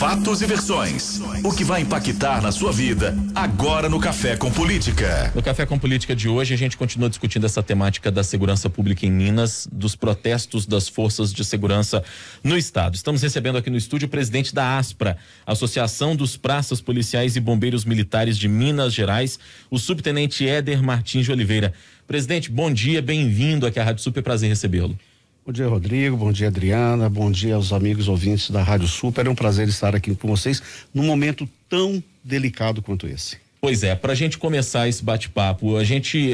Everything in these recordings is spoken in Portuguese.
fatos e versões. O que vai impactar na sua vida agora no Café com Política. No Café com Política de hoje a gente continua discutindo essa temática da segurança pública em Minas, dos protestos das forças de segurança no estado. Estamos recebendo aqui no estúdio o presidente da ASPRA, Associação dos Praças Policiais e Bombeiros Militares de Minas Gerais, o subtenente Éder Martins de Oliveira. Presidente, bom dia, bem-vindo aqui à Rádio Super, prazer recebê-lo. Bom dia, Rodrigo, bom dia, Adriana, bom dia aos amigos ouvintes da Rádio Super. É um prazer estar aqui com vocês num momento tão delicado quanto esse. Pois é, pra gente começar esse bate-papo, a gente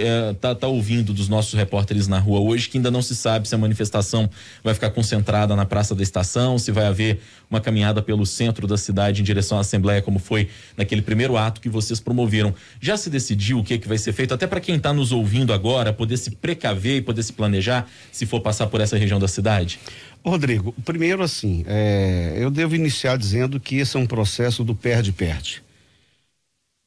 tá ouvindo dos nossos repórteres na rua hoje que ainda não se sabe se a manifestação vai ficar concentrada na Praça da Estação, se vai haver uma caminhada pelo centro da cidade em direção à Assembleia, como foi naquele primeiro ato que vocês promoveram. Já se decidiu o que vai ser feito, até para quem está nos ouvindo agora, poder se precaver e poder se planejar, se for passar por essa região da cidade? Rodrigo, primeiro assim, eu devo iniciar dizendo que esse é um processo do perde-perde.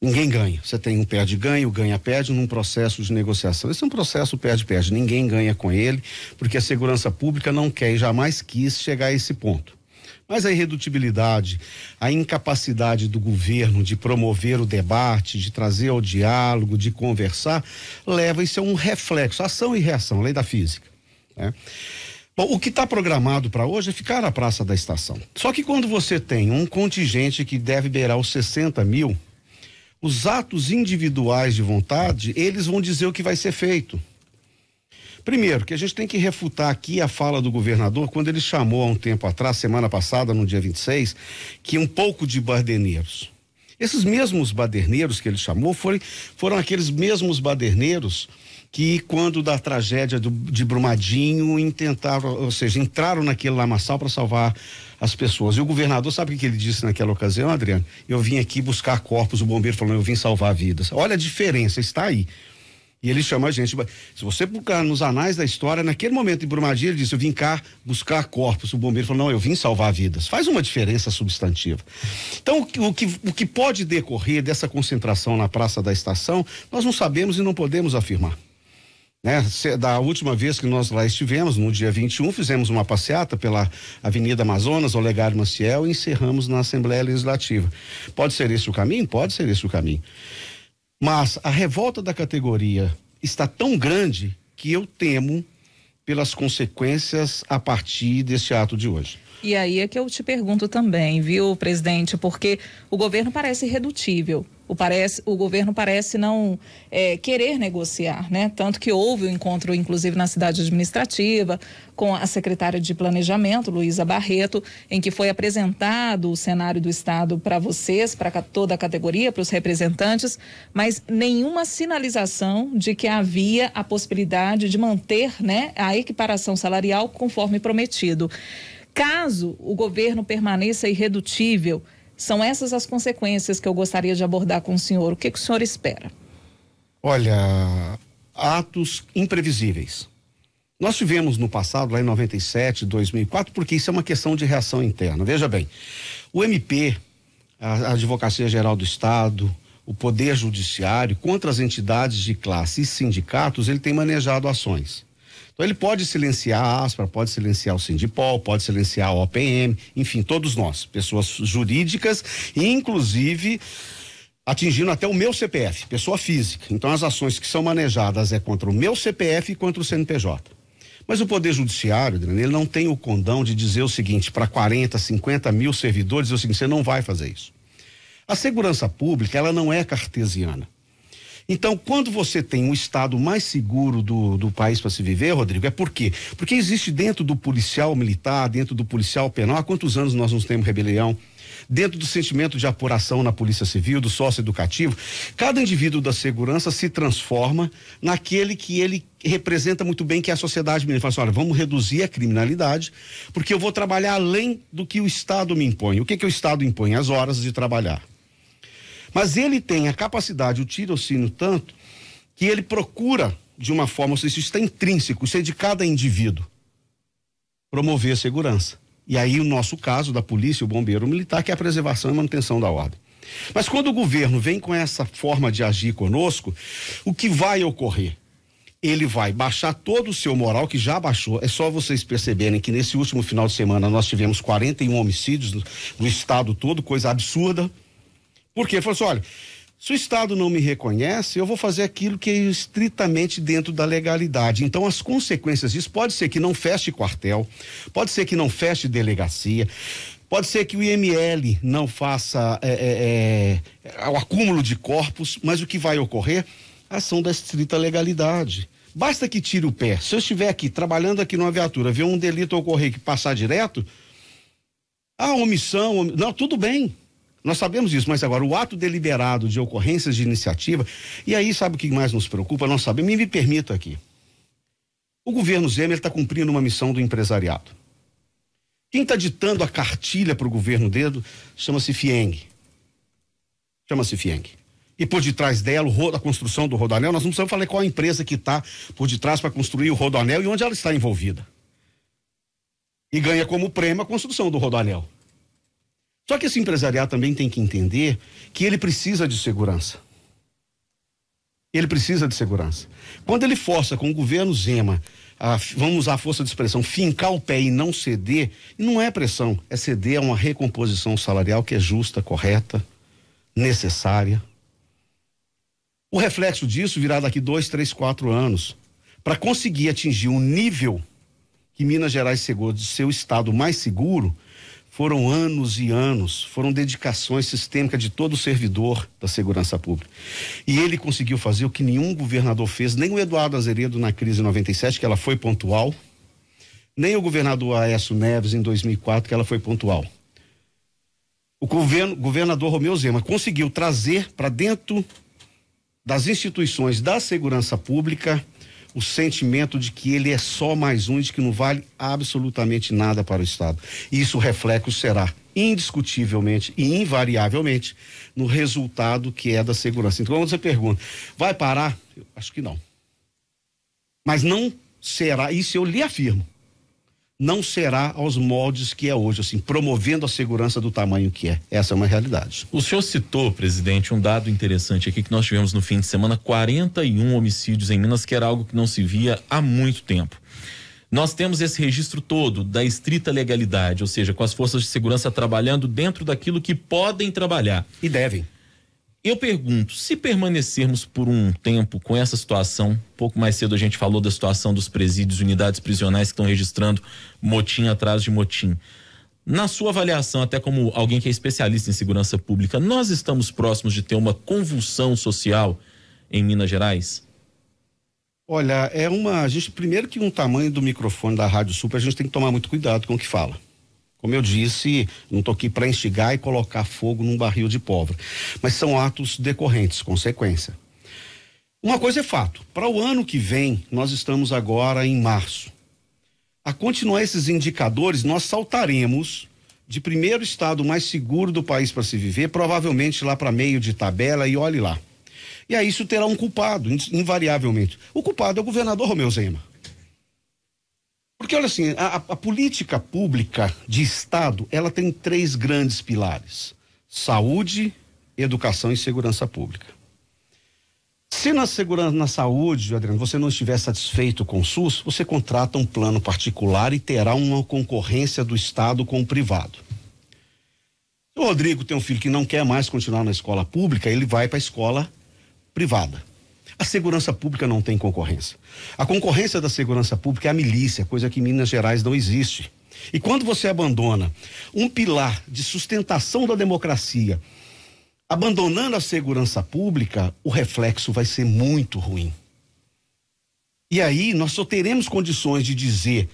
Ninguém ganha. Você tem um perde-ganha, o ganha-perde num processo de negociação. Esse é um processo perde-perde. Ninguém ganha com ele, porque a segurança pública não quer e jamais quis chegar a esse ponto. Mas a irredutibilidade, a incapacidade do governo de promover o debate, de trazer ao diálogo, de conversar, leva isso a um reflexo, ação e reação, lei da física, né? Bom, o que está programado para hoje é ficar na Praça da Estação. Só que quando você tem um contingente que deve beirar os 60 mil, os atos individuais de vontade, eles vão dizer o que vai ser feito. Primeiro, que a gente tem que refutar aqui a fala do governador, quando ele chamou há um tempo atrás, semana passada, no dia 26, que um pouco de baderneiros. Esses mesmos baderneiros que ele chamou foram aqueles mesmos baderneiros que, quando da tragédia de Brumadinho, entraram naquele lamaçal para salvar as pessoas. E o governador, sabe o que ele disse naquela ocasião, Adriano? Eu vim aqui buscar corpos, o bombeiro falou, eu vim salvar vidas. Olha a diferença, está aí. E ele chama a gente, se você procurar nos anais da história, naquele momento em Brumadinho, ele disse, eu vim cá buscar corpos, o bombeiro falou, não, eu vim salvar vidas. Faz uma diferença substantiva. Então, o que pode decorrer dessa concentração na Praça da Estação, nós não sabemos e não podemos afirmar. Né? Da última vez que nós lá estivemos, no dia 21, fizemos uma passeata pela Avenida Amazonas, Olegário Maciel, e encerramos na Assembleia Legislativa. Pode ser esse o caminho? Pode ser esse o caminho. Mas a revolta da categoria está tão grande que eu temo pelas consequências a partir deste ato de hoje. E aí é que eu te pergunto também, viu, presidente, porque o governo parece irredutível. O governo parece não querer negociar, né? Tanto que houve um encontro, inclusive, na cidade administrativa, com a secretária de Planejamento, Luísa Barreto, em que foi apresentado o cenário do Estado para vocês, para toda a categoria, para os representantes, mas nenhuma sinalização de que havia a possibilidade de manter, né, a equiparação salarial conforme prometido. Caso o governo permaneça irredutível, são essas as consequências que eu gostaria de abordar com o senhor. O que o senhor espera? Olha, atos imprevisíveis. Nós tivemos no passado, lá em 97, 2004, porque isso é uma questão de reação interna. Veja bem, o MP, a Advocacia Geral do Estado, o Poder Judiciário, contra as entidades de classe e sindicatos, ele tem manejado ações. Então ele pode silenciar a ASPRA, pode silenciar o Sindipol, pode silenciar a OPM, enfim, todos nós, pessoas jurídicas e inclusive atingindo até o meu CPF, pessoa física. Então as ações que são manejadas é contra o meu CPF e contra o CNPJ. Mas o Poder Judiciário, ele não tem o condão de dizer o seguinte, para 40, 50 mil servidores, é o seguinte, você não vai fazer isso. A segurança pública, ela não é cartesiana. Então, quando você tem um estado mais seguro do país para se viver, Rodrigo, é por quê? Porque existe dentro do policial militar, dentro do policial penal, há quantos anos nós não temos rebelião? Dentro do sentimento de apuração na Polícia Civil, do sócio-educativo, cada indivíduo da segurança se transforma naquele que ele representa muito bem, que é a sociedade mineira. Fala assim, olha, vamos reduzir a criminalidade, porque eu vou trabalhar além do que o Estado me impõe. O que o Estado impõe? As horas de trabalhar. Mas ele tem a capacidade, o tirocínio tanto, que ele procura de uma forma, ou seja, isso está intrínseco, isso é de cada indivíduo, promover a segurança. E aí o nosso caso da polícia, o bombeiro militar, que é a preservação e manutenção da ordem. Mas quando o governo vem com essa forma de agir conosco, o que vai ocorrer? ele vai baixar todo o seu moral, que já baixou. É só vocês perceberem que nesse último final de semana nós tivemos 41 homicídios no estado todo, coisa absurda. Porque ele falou assim, olha, se o estado não me reconhece, eu vou fazer aquilo que é estritamente dentro da legalidade. Então as consequências disso pode ser que não feche quartel, pode ser que não feche delegacia, pode ser que o IML não faça o acúmulo de corpos, mas o que vai ocorrer? Ação da estrita legalidade. Basta que tire o pé. Se eu estiver aqui, trabalhando aqui numa viatura, ver um delito ocorrer que passar direto, omissão, não, tudo bem. Nós sabemos disso, mas agora o ato deliberado de ocorrências de iniciativa, e aí sabe o que mais nos preocupa? Nós sabemos, me permita aqui. O governo Zema está cumprindo uma missão do empresariado. Quem está ditando a cartilha para o governo dele chama-se FIENG. E por detrás dela, a construção do Rodoanel, nós não precisamos falar qual a empresa que está por detrás para construir o Rodoanel e onde ela está envolvida. E ganha como prêmio a construção do Rodoanel. Só que esse empresariado também tem que entender que ele precisa de segurança. Quando ele força com o governo Zema, vamos usar a força de expressão, fincar o pé e não ceder, não é pressão, é ceder a uma recomposição salarial que é justa, correta, necessária. O reflexo disso virá daqui 2, 3, 4 anos. Para conseguir atingir um nível que Minas Gerais chegou de ser o estado mais seguro, foram anos e anos, foram dedicações sistêmicas de todo servidor da segurança pública. E ele conseguiu fazer o que nenhum governador fez, nem o Eduardo Azeredo na crise de 97, que ela foi pontual, nem o governador Aécio Neves em 2004, que ela foi pontual. O governador Romeu Zema conseguiu trazer para dentro das instituições da segurança pública o sentimento de que ele é só mais um e de que não vale absolutamente nada para o Estado. E isso, o reflexo será indiscutivelmente e invariavelmente no resultado que é da segurança. Então, quando você pergunta, vai parar? Eu acho que não. Mas não será, isso eu lhe afirmo, não será aos moldes que é hoje, assim, promovendo a segurança do tamanho que é. Essa é uma realidade. O senhor citou, presidente, um dado interessante aqui que nós tivemos no fim de semana, 41 homicídios em Minas, que era algo que não se via há muito tempo. Nós temos esse registro todo da estrita legalidade, ou seja, com as forças de segurança trabalhando dentro daquilo que podem trabalhar. E devem. Eu pergunto, se permanecermos por um tempo com essa situação, um pouco mais cedo a gente falou da situação dos presídios, unidades prisionais que estão registrando motim atrás de motim. Na sua avaliação, até como alguém que é especialista em segurança pública, nós estamos próximos de ter uma convulsão social em Minas Gerais? Olha, a gente, primeiro que um tamanho do microfone da Rádio Super, a gente tem que tomar muito cuidado com o que fala. Como eu disse, não estou aqui para instigar e colocar fogo num barril de pólvora. Mas são atos decorrentes, consequência. Uma coisa é fato, para o ano que vem, nós estamos agora em março. A continuar esses indicadores, nós saltaremos de primeiro estado mais seguro do país para se viver, provavelmente lá para meio de tabela, e olhe lá. E aí isso terá um culpado, invariavelmente. O culpado é o governador Romeu Zema. Porque, olha assim, a política pública de Estado, ela tem 3 grandes pilares: saúde, educação e segurança pública. Se na saúde, Adriano, você não estiver satisfeito com o SUS, você contrata um plano particular e terá uma concorrência do Estado com o privado. Se o Rodrigo tem um filho que não quer mais continuar na escola pública, ele vai para a escola privada. A segurança pública não tem concorrência. A concorrência da segurança pública é a milícia, coisa que em Minas Gerais não existe. E quando você abandona um pilar de sustentação da democracia, abandonando a segurança pública, o reflexo vai ser muito ruim. E aí nós só teremos condições de dizer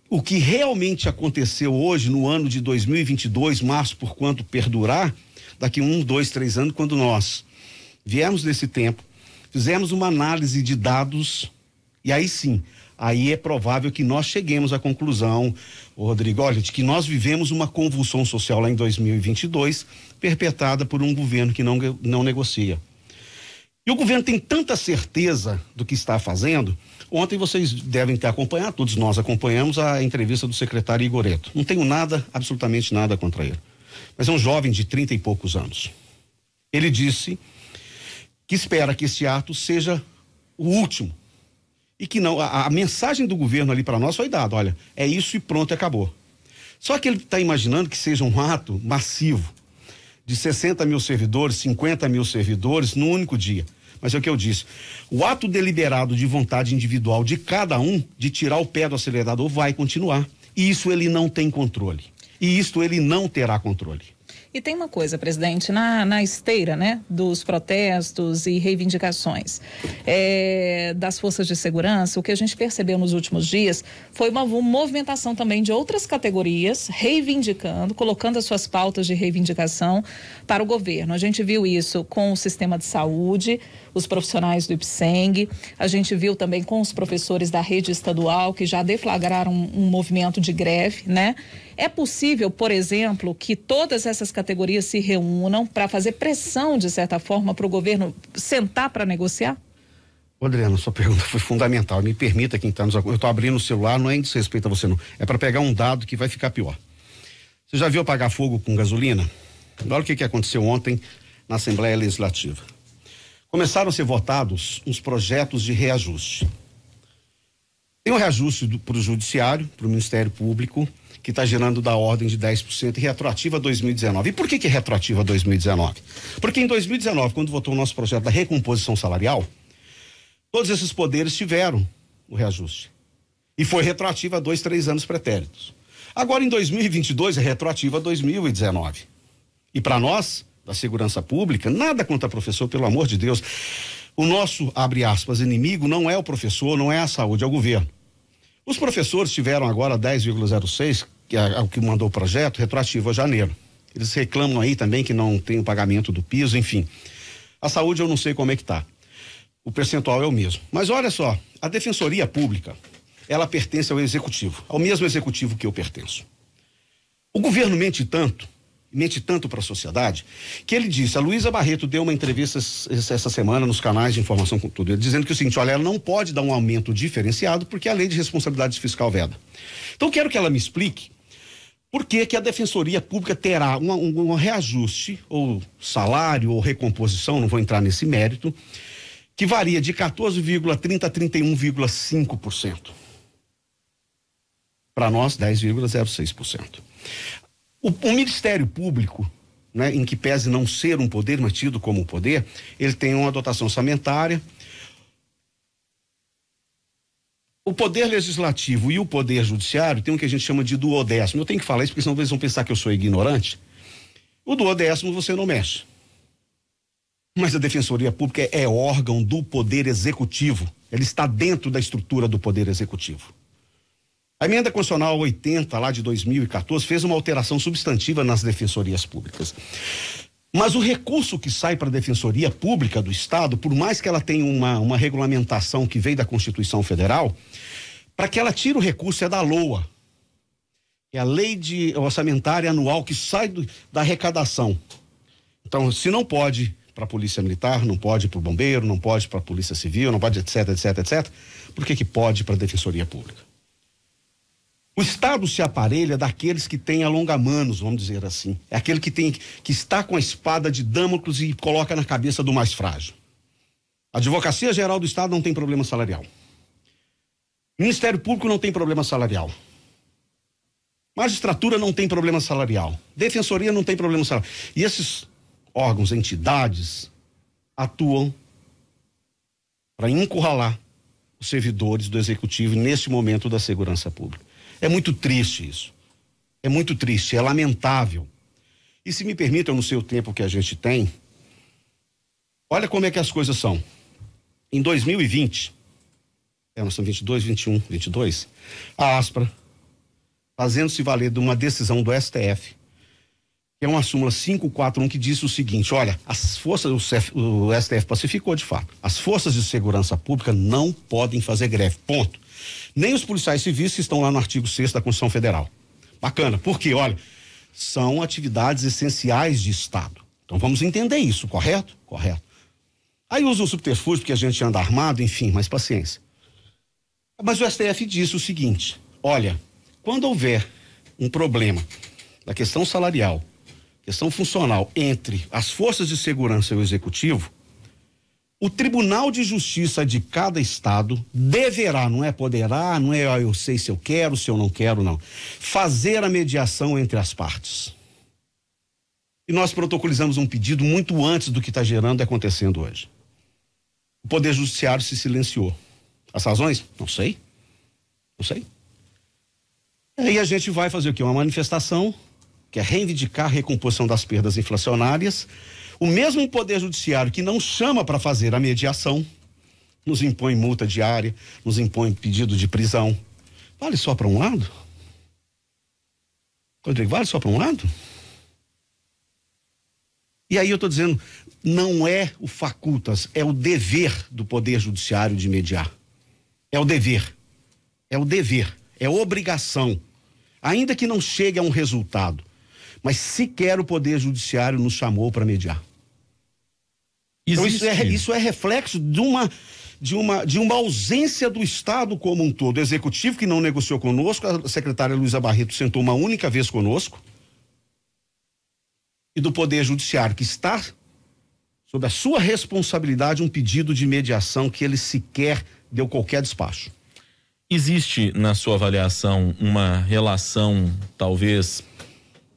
o que realmente aconteceu hoje no ano de 2022, março, por quanto perdurar, daqui 1, 2, 3 anos, quando nós viemos nesse tempo, fizemos uma análise de dados, e aí sim, aí é provável que nós cheguemos à conclusão, Rodrigo, olha, de que nós vivemos uma convulsão social lá em 2022, perpetrada por um governo que não negocia. E o governo tem tanta certeza do que está fazendo. Ontem vocês devem ter acompanhado, todos nós acompanhamos a entrevista do secretário Igoreto. Não tenho nada, absolutamente nada contra ele. Mas é um jovem de 30 e poucos anos. Ele disse que espera que esse ato seja o último e que não, a mensagem do governo ali para nós foi dada, olha, é isso e pronto, acabou. Só que ele está imaginando que seja um ato massivo de 60 mil servidores, 50 mil servidores num único dia. Mas é o que eu disse, o ato deliberado de vontade individual de cada um de tirar o pé do acelerador vai continuar. E isso ele não tem controle. E isso ele não terá controle. E tem uma coisa, presidente, na esteira, né, dos protestos e reivindicações das forças de segurança, o que a gente percebeu nos últimos dias foi uma movimentação também de outras categorias reivindicando, colocando as suas pautas de reivindicação para o governo. A gente viu isso com o sistema de saúde, os profissionais do IPSENG, a gente viu também com os professores da rede estadual que já deflagraram um movimento de greve, né? É possível, por exemplo, que todas essas categorias se reúnam para fazer pressão, de certa forma, para o governo sentar para negociar? Adriana, sua pergunta foi fundamental. Me permita quem está nos acompanhando. Eu estou abrindo o celular, não é em desrespeito a você, não. É para pegar um dado que vai ficar pior. Você já viu apagar fogo com gasolina? Olha o que aconteceu ontem na Assembleia Legislativa. Começaram a ser votados uns projetos de reajuste. Tem um reajuste para o Judiciário, para o Ministério Público, que está gerando da ordem de 10% e retroativa a 2019. E por que é retroativa a 2019? Porque em 2019, quando votou o nosso projeto da recomposição salarial, todos esses poderes tiveram o reajuste. E foi retroativa a 2, 3 anos pretéritos. Agora, em 2022, é retroativa a 2019. E para nós, da segurança pública, nada contra professor, pelo amor de Deus. O nosso, abre aspas, inimigo não é o professor, não é a saúde, é o governo. Os professores tiveram agora 10,06, que é o que mandou o projeto, retroativo a janeiro. Eles reclamam aí também que não tem o pagamento do piso, enfim. A saúde eu não sei como é que tá. O percentual é o mesmo. Mas olha só, a Defensoria Pública, ela pertence ao Executivo, ao mesmo Executivo que eu pertenço. O governo mente tanto para a sociedade, que ele disse, a Luísa Barreto deu uma entrevista essa semana nos canais de informação com tudo, dizendo que o seguinte, olha, ela não pode dar um aumento diferenciado porque a lei de responsabilidade fiscal veda. Então quero que ela me explique por que a Defensoria Pública terá um reajuste, ou salário, ou recomposição, não vou entrar nesse mérito, que varia de 14,30% a 31,5%. Para nós, 10,06%. O Ministério Público, né, em que pese não ser um poder, mas tido como poder, ele tem uma dotação orçamentária. O Poder Legislativo e o Poder Judiciário tem o que a gente chama de duodécimo. Eu tenho que falar isso porque senão eles vão pensar que eu sou ignorante. O duodécimo você não mexe. Mas a Defensoria Pública é órgão do Poder Executivo. Ela está dentro da estrutura do Poder Executivo. A emenda constitucional 80, lá de 2014, fez uma alteração substantiva nas defensorias públicas. Mas o recurso que sai para a Defensoria Pública do Estado, por mais que ela tenha uma regulamentação que veio da Constituição Federal, para que ela tire o recurso é da LOA, é a Lei Orçamentária Anual que sai da arrecadação. Então, se não pode para a Polícia Militar, não pode para o Bombeiro, não pode para a Polícia Civil, não pode, etc, etc, etc, por que pode para a Defensoria Pública? O Estado se aparelha daqueles que têm alongamanos, vamos dizer assim. É aquele que está com a espada de Damocles e coloca na cabeça do mais frágil. A Advocacia Geral do Estado não tem problema salarial. Ministério Público não tem problema salarial. Magistratura não tem problema salarial. Defensoria não tem problema salarial. E esses órgãos, entidades, atuam para encurralar os servidores do Executivo neste momento da segurança pública. É muito triste isso. É muito triste, é lamentável. E se me permitam, no seu tempo que a gente tem, olha como é que as coisas são. Em 2020, nós estamos 22, 21, 22, a ASPRA, fazendo-se valer de uma decisão do STF, que é uma súmula 541 que diz o seguinte, olha, as forças, o STF pacificou de fato, as forças de segurança pública não podem fazer greve, ponto. Nem os policiais civis que estão lá no artigo 6º da Constituição Federal. Bacana, porque, olha, são atividades essenciais de Estado. Então vamos entender isso, correto? Correto. Aí usa o subterfúgio porque a gente anda armado, enfim, mas paciência. Mas o STF disse o seguinte, olha, quando houver um problema da questão salarial, questão funcional entre as forças de segurança e o Executivo, O Tribunal de Justiça de cada estado deverá, não é poderá, não é eu sei se eu quero, se eu não quero, não, fazer a mediação entre as partes. E nós protocolizamos um pedido muito antes do que está gerando e acontecendo hoje. O Poder Judiciário se silenciou. As razões? Não sei. Não sei. Aí a gente vai fazer o quê? Uma manifestação, que é reivindicar a recomposição das perdas inflacionárias. O mesmo Poder Judiciário que não chama para fazer a mediação, nos impõe multa diária, nos impõe pedido de prisão. Vale só para um lado? Rodrigo, vale só para um lado? E aí eu estou dizendo, não é o facultas, é o dever do Poder Judiciário de mediar. É o dever. É o dever. É obrigação. Ainda que não chegue a um resultado. Mas sequer o Poder Judiciário nos chamou para mediar. Então isso é reflexo de uma ausência do Estado como um todo. O Executivo que não negociou conosco, a secretária Luísa Barreto sentou uma única vez conosco, e do Poder Judiciário que está sob a sua responsabilidade um pedido de mediação que ele sequer deu qualquer despacho. Existe, na sua avaliação, uma relação talvez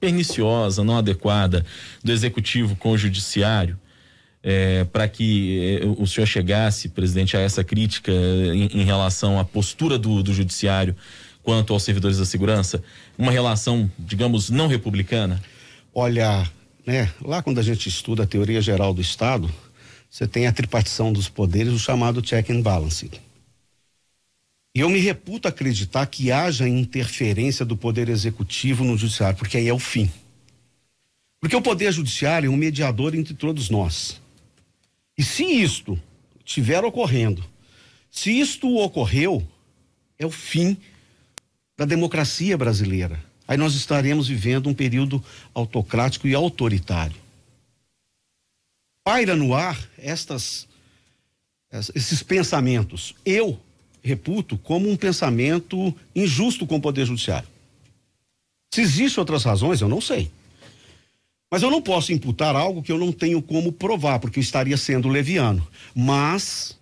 perniciosa, não adequada do Executivo com o Judiciário, para que o senhor chegasse, presidente, a essa crítica em relação à postura do Judiciário quanto aos servidores da segurança? Uma relação, digamos, não republicana? Olha, lá quando a gente estuda a teoria geral do Estado, você tem a tripartição dos poderes, o chamado check and balance. E eu me reputo acreditar que haja interferência do Poder Executivo no Judiciário, porque aí é o fim. Porque o Poder Judiciário é um mediador entre todos nós. E se isto estiver ocorrendo, se isto ocorreu, é o fim da democracia brasileira. Aí nós estaremos vivendo um período autocrático e autoritário. Paira no ar esses pensamentos. Eu reputo como um pensamento injusto com o Poder Judiciário. Se existem outras razões, eu não sei. Mas eu não posso imputar algo que eu não tenho como provar, porque eu estaria sendo leviano. Mas,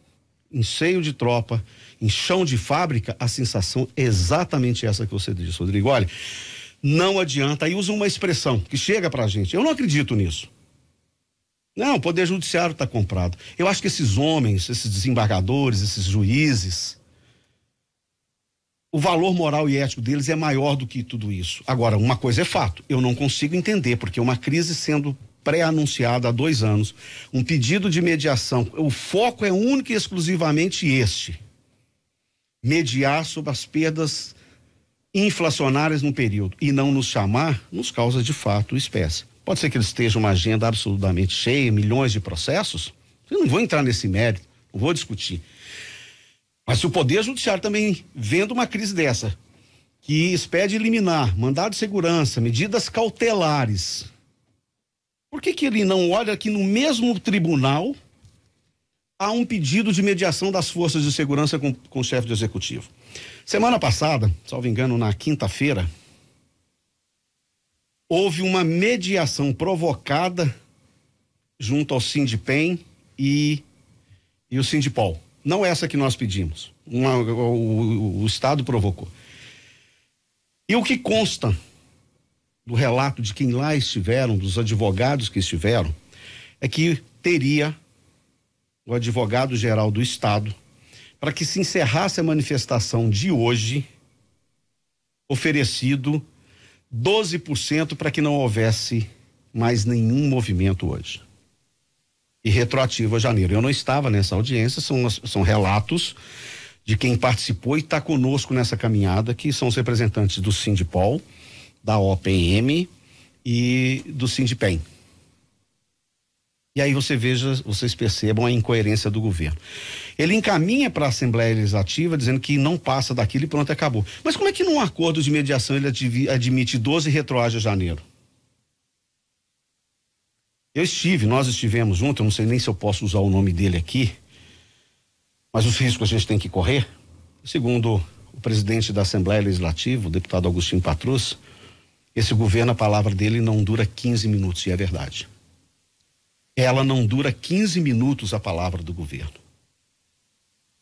em seio de tropa, em chão de fábrica, a sensação é exatamente essa que você disse, Rodrigo. Olha, não adianta, aí usa uma expressão que chega pra gente. Eu não acredito nisso. Não, o Poder Judiciário está comprado. Eu acho que esses homens, esses desembargadores, esses juízes, o valor moral e ético deles é maior do que tudo isso. Agora, uma coisa é fato, eu não consigo entender, porque uma crise sendo pré-anunciada há 2 anos, um pedido de mediação, o foco é único e exclusivamente este: mediar sobre as perdas inflacionárias no período, e não nos chamar, nos causa de fato espécie. Pode ser que eles estejam uma agenda absolutamente cheia, milhões de processos, eu não vou entrar nesse mérito, não vou discutir. Mas se o Poder Judiciário também, vendo uma crise dessa, que expede liminar, mandado de segurança, medidas cautelares, por que ele não olha que no mesmo tribunal há um pedido de mediação das forças de segurança com o chefe do executivo? Semana passada, salvo engano, na quinta-feira, houve uma mediação provocada junto ao Sindipem e o Sindipol. Não essa que nós pedimos. O Estado provocou. E o que consta do relato de quem lá estiveram, dos advogados que estiveram, é que teria o advogado-geral do Estado, para que se encerrasse a manifestação de hoje, oferecido 12% para que não houvesse mais nenhum movimento hoje. E retroativo a janeiro. Eu não estava nessa audiência, são relatos de quem participou e está conosco nessa caminhada, que são os representantes do Sindipol, da OPM e do Sindipem. E aí vocês percebam a incoerência do governo. Ele encaminha para a Assembleia Legislativa dizendo que não passa daquilo e pronto, acabou. Mas como é que num acordo de mediação ele admite 12 e retroage a janeiro? Nós estivemos juntos, eu não sei nem se eu posso usar o nome dele aqui, mas os riscos a gente tem que correr. Segundo o presidente da Assembleia Legislativa, o deputado Agostinho Patrus, esse governo, a palavra dele não dura 15 minutos, e é verdade. ela não dura 15 minutos a palavra do governo.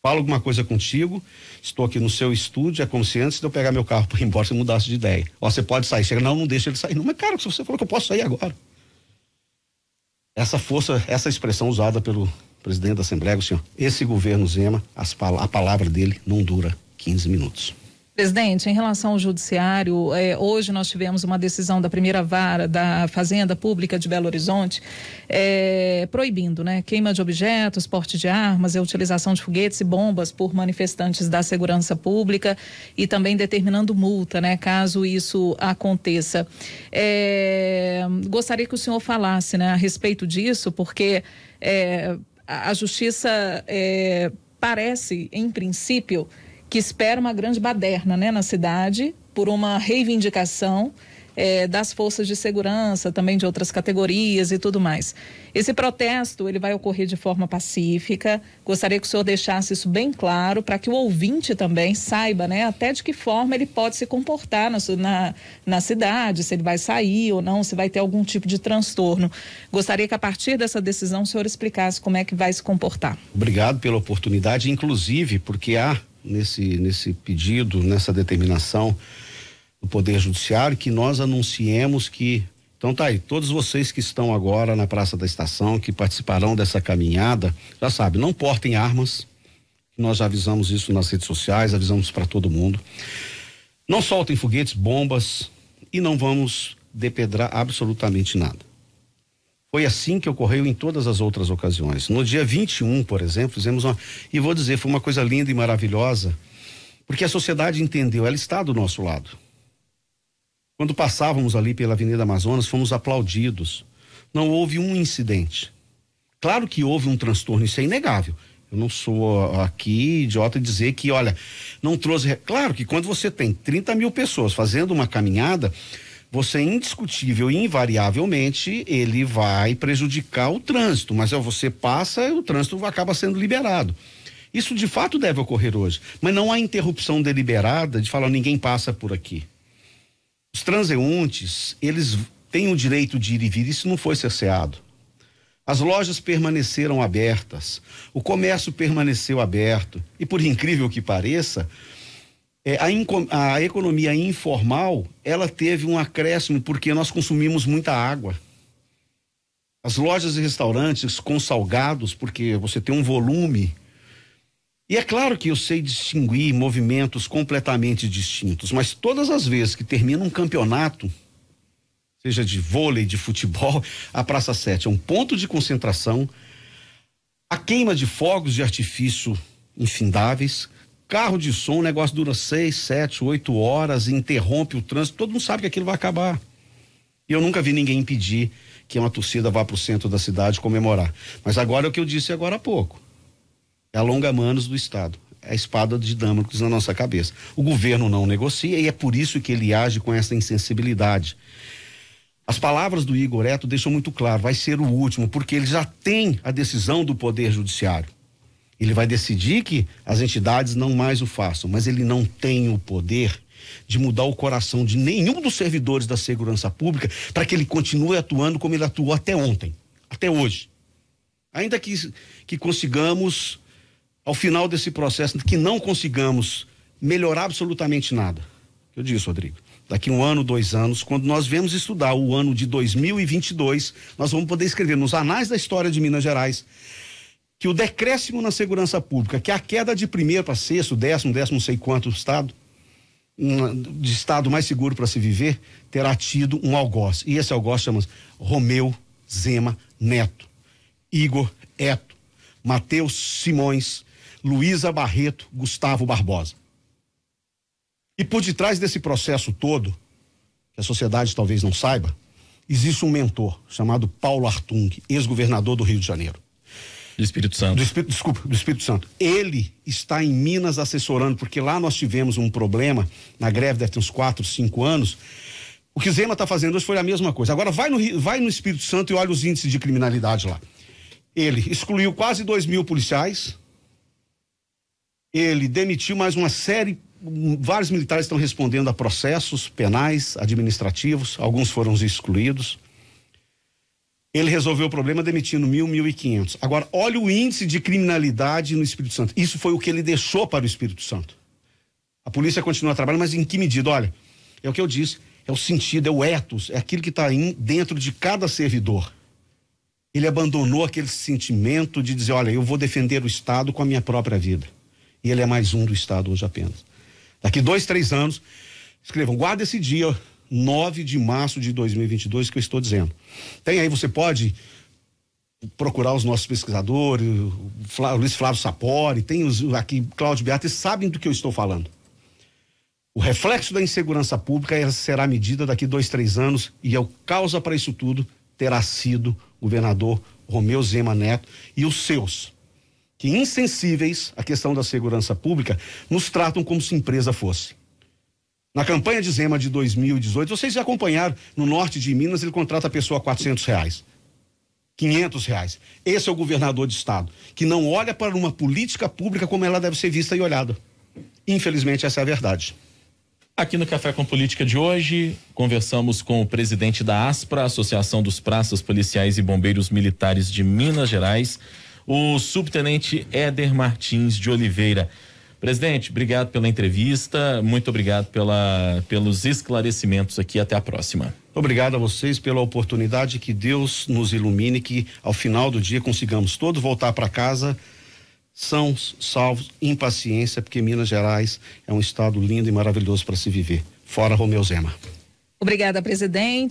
Falo alguma coisa contigo, estou aqui no seu estúdio, é como se antes de eu pegar meu carro para ir embora, você mudasse de ideia. Ó, você pode sair, chega, não deixa ele sair. Não, mas cara, se você falou que eu posso sair agora. Essa força, essa expressão usada pelo presidente da Assembleia, o senhor, esse governo Zema, a palavra dele não dura 15 minutos. Presidente, em relação ao judiciário, hoje nós tivemos uma decisão da primeira vara da Fazenda Pública de Belo Horizonte proibindo, queima de objetos, porte de armas, a utilização de foguetes e bombas por manifestantes da segurança pública e também determinando multa, caso isso aconteça. Gostaria que o senhor falasse, a respeito disso, porque a justiça parece, em princípio, que espera uma grande baderna, na cidade, por uma reivindicação das forças de segurança, também de outras categorias e tudo mais. Esse protesto, ele vai ocorrer de forma pacífica. Gostaria que o senhor deixasse isso bem claro, para que o ouvinte também saiba, até de que forma ele pode se comportar na cidade, se ele vai sair ou não, se vai ter algum tipo de transtorno. Gostaria que a partir dessa decisão o senhor explicasse como é que vai se comportar. Obrigado pela oportunidade, inclusive porque há nesse pedido, nessa determinação do Poder Judiciário, que nós anunciemos que, então tá aí, todos vocês que estão agora na Praça da Estação, que participarão dessa caminhada, já sabe, não portem armas, nós já avisamos isso nas redes sociais, avisamos para todo mundo, não soltem foguetes, bombas e não vamos depedrar absolutamente nada. Foi assim que ocorreu em todas as outras ocasiões. No dia 21, por exemplo, fizemos e vou dizer, foi uma coisa linda e maravilhosa, porque a sociedade entendeu, ela está do nosso lado. Quando passávamos ali pela Avenida Amazonas, fomos aplaudidos. Não houve um incidente. Claro que houve um transtorno, isso é inegável. Eu não sou aqui idiota de dizer que, olha, não trouxe... Claro que quando você tem 30 mil pessoas fazendo uma caminhada, você indiscutível e invariavelmente ele vai prejudicar o trânsito, mas você passa e o trânsito acaba sendo liberado. Isso de fato deve ocorrer hoje, mas não há interrupção deliberada de falar ninguém passa por aqui. Os transeuntes, eles têm o direito de ir e vir, isso não foi cerceado. As lojas permaneceram abertas, o comércio permaneceu aberto e, por incrível que pareça, a economia informal, ela teve um acréscimo porque nós consumimos muita água. As lojas e restaurantes com salgados, porque você tem um volume. E é claro que eu sei distinguir movimentos completamente distintos, mas todas as vezes que termina um campeonato, seja de vôlei, de futebol, a Praça 7 é um ponto de concentração, a queima de fogos de artifício infindáveis, carro de som, o negócio dura 6, 7, 8 horas, interrompe o trânsito, todo mundo sabe que aquilo vai acabar. E eu nunca vi ninguém impedir que uma torcida vá para o centro da cidade comemorar. Mas agora é o que eu disse agora há pouco. É a longa-manos do Estado. É a espada de Damocles na nossa cabeça. O governo não negocia e é por isso que ele age com essa insensibilidade. As palavras do Igor Eto deixam muito claro, vai ser o último, porque ele já tem a decisão do Poder Judiciário. Ele vai decidir que as entidades não mais o façam, mas ele não tem o poder de mudar o coração de nenhum dos servidores da segurança pública para que ele continue atuando como ele atuou até ontem, até hoje. Ainda que consigamos, ao final desse processo, que não consigamos melhorar absolutamente nada. Eu disse, Rodrigo, daqui 1 ano, 2 anos, quando nós vemos estudar o ano de 2022, nós vamos poder escrever nos anais da história de Minas Gerais que o decréscimo na segurança pública, que é a queda de primeiro para sexto, décimo não sei quanto estado, de estado mais seguro para se viver, terá tido um algoz. E esse algoz chama-se Romeu Zema Neto, Igor Eto, Matheus Simões, Luísa Barreto, Gustavo Barbosa. E por detrás desse processo todo, que a sociedade talvez não saiba, existe um mentor chamado Paulo Artung, ex-governador do Rio de Janeiro. Do Espírito Santo. Do Espírito Santo. Ele está em Minas assessorando, porque lá nós tivemos um problema, na greve deve ter uns 4, 5 anos. O que Zema está fazendo hoje foi a mesma coisa. Agora vai no Espírito Santo e olha os índices de criminalidade lá. Ele excluiu quase 2.000 policiais. Ele demitiu mais uma série, vários militares estão respondendo a processos penais, administrativos, alguns foram excluídos. Ele resolveu o problema demitindo 1.500. Agora, olha o índice de criminalidade no Espírito Santo. Isso foi o que ele deixou para o Espírito Santo. A polícia continua trabalhando, mas em que medida? Olha, é o que eu disse, é o sentido, é o ethos, é aquilo que está dentro de cada servidor. Ele abandonou aquele sentimento de dizer, olha, eu vou defender o Estado com a minha própria vida. E ele é mais um do Estado hoje apenas. Daqui 2, 3 anos, escrevam, guarda esse dia, 9 de março de 2022, que eu estou dizendo. Tem aí, você pode procurar os nossos pesquisadores, o Luiz Flávio Sapori, tem aqui Cláudio Beata, eles sabem do que eu estou falando. O reflexo da insegurança pública será medida daqui 2, 3 anos e a causa para isso tudo terá sido o governador Romeu Zema Neto e os seus, que insensíveis à questão da segurança pública, nos tratam como se empresa fosse. Na campanha de Zema de 2018, vocês já acompanharam, no norte de Minas, ele contrata a pessoa a R$400, R$500. Esse é o governador de estado, que não olha para uma política pública como ela deve ser vista e olhada. Infelizmente, essa é a verdade. Aqui no Café com Política de hoje, conversamos com o presidente da ASPRA, Associação dos Praças Policiais e Bombeiros Militares de Minas Gerais, o subtenente Éder Martins de Oliveira. Presidente, obrigado pela entrevista, muito obrigado pelos esclarecimentos aqui, até a próxima. Obrigado a vocês pela oportunidade, que Deus nos ilumine, que ao final do dia consigamos todos voltar para casa sãos, salvos, em paciência, porque Minas Gerais é um estado lindo e maravilhoso para se viver. Fora Romeu Zema. Obrigada, presidente.